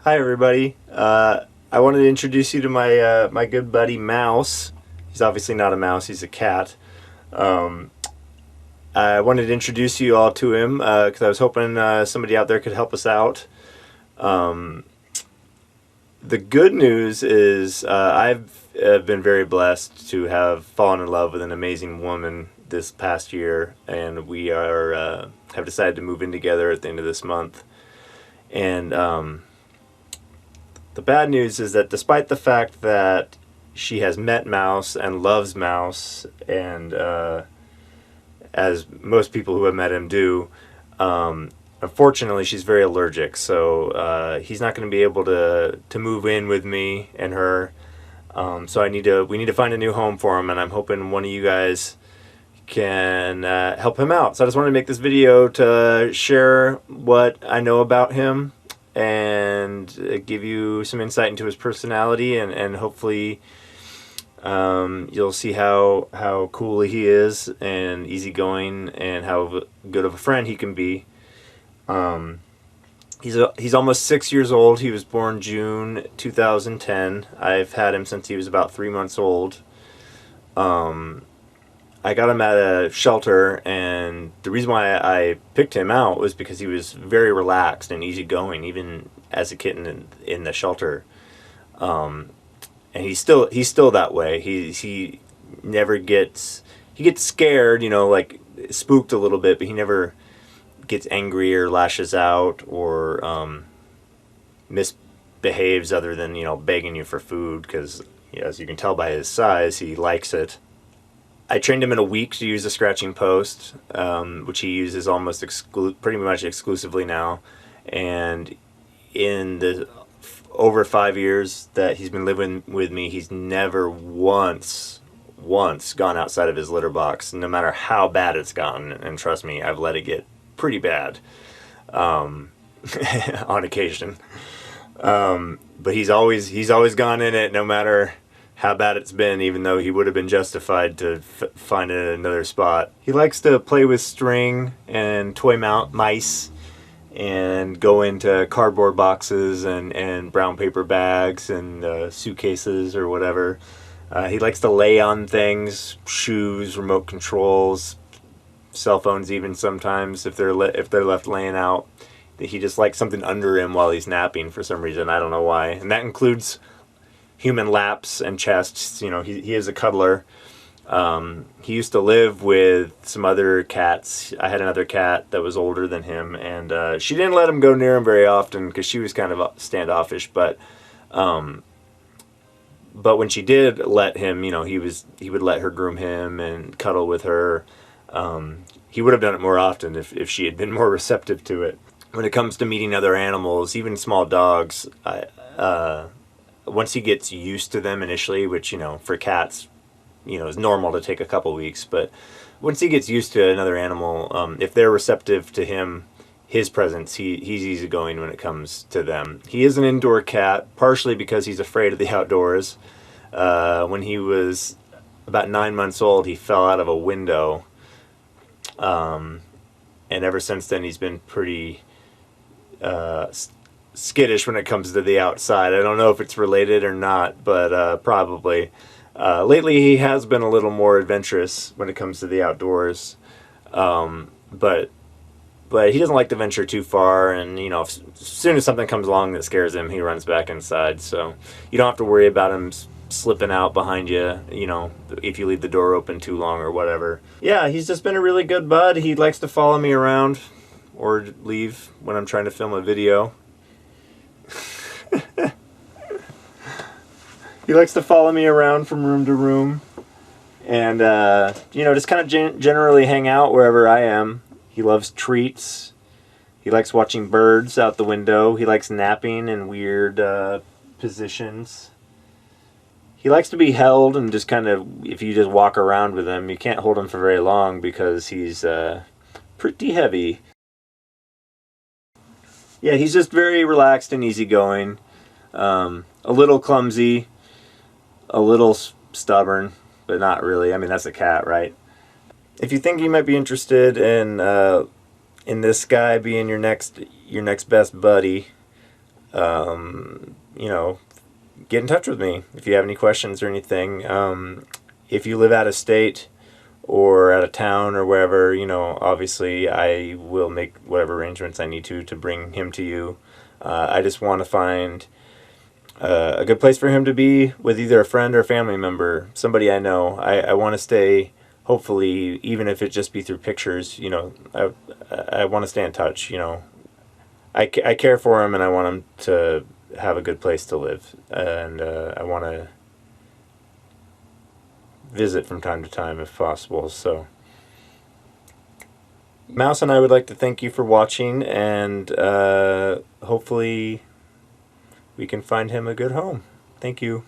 Hi everybody. I wanted to introduce you to my good buddy Mouse. He's obviously not a mouse; he's a cat. Um, I wanted to introduce you all to him because I was hoping somebody out there could help us out. Um, the good news is I've been very blessed to have fallen in love with an amazing woman this past year, and we are have decided to move in together at the end of this month. And the bad news is that despite the fact that she has met Mouse and loves Mouse, and as most people who have met him do, unfortunately she's very allergic. So he's not going to be able to move in with me and her. So we need to find a new home for him, and I'm hoping one of you guys can help him out. So I just wanted to make this video to share what I know about him and give you some insight into his personality, and hopefully you'll see how cool he is and easygoing and how good of a friend he can be. He's almost 6 years old. He was born June 2010. I've had him since he was about 3 months old. I got him at a shelter, and the reason why I picked him out was because he was very relaxed and easygoing, even as a kitten in the shelter. And he's still that way. He never gets scared, like spooked a little bit, but he never gets angry or lashes out or misbehaves other than begging you for food, because as you can tell by his size, he likes it. I trained him in a week to use a scratching post, which he uses almost pretty much exclusively now. And in the over 5 years that he's been living with me, he's never once gone outside of his litter box, no matter how bad it's gotten. And trust me, I've let it get pretty bad on occasion. But he's always gone in it, no matter how bad it's been, even though he would have been justified to find it in another spot. He likes to play with string and toy mice and go into cardboard boxes and brown paper bags and suitcases or whatever. He likes to lay on things, shoes, remote controls, cell phones even sometimes if they're left laying out. He just likes something under him while he's napping for some reason. I don't know why. And that includes human laps and chests. He is a cuddler. He used to live with some other cats. I had another cat that was older than him, and she didn't let him go near him very often because she was kind of standoffish. But when she did let him, he would let her groom him and cuddle with her. He would have done it more often if she had been more receptive to it. When it comes to meeting other animals, even small dogs, once he gets used to them initially, which for cats is normal to take a couple weeks, but once he gets used to another animal, if they're receptive to his presence, he's easygoing when it comes to them. He is an indoor cat, partially because he's afraid of the outdoors. When he was about 9 months old, he fell out of a window, and ever since then he's been pretty skittish when it comes to the outside. I don't know if it's related or not, but probably. Lately he has been a little more adventurous when it comes to the outdoors, but he doesn't like to venture too far, and as soon as something comes along that scares him, he runs back inside. So you don't have to worry about him slipping out behind you, if you leave the door open too long or whatever. Yeah, he's just been a really good bud. He likes to follow me around or leave when I'm trying to film a video. He likes to follow me around from room to room and just kind of generally hang out wherever I am. He loves treats. He likes watching birds out the window. He likes napping in weird positions. He likes to be held, and just kind of, if you just walk around with him, you can't hold him for very long because he's pretty heavy. Yeah, he's just very relaxed and easygoing. A little clumsy, a little stubborn, but not really. I mean, that's a cat, right? If you think you might be interested in this guy being your next best buddy, you know, get in touch with me if you have any questions or anything. If you live out of state or out of town or wherever, you know, obviously I will make whatever arrangements I need to bring him to you. I just want to find a good place for him to be with either a friend or a family member, somebody I know. I want to stay, hopefully, even if it just be through pictures, you know, I want to stay in touch, you know. I care for him and I want him to have a good place to live. And I want to visit from time to time if possible. So, Mouse and I would like to thank you for watching, and hopefully we can find him a good home. Thank you.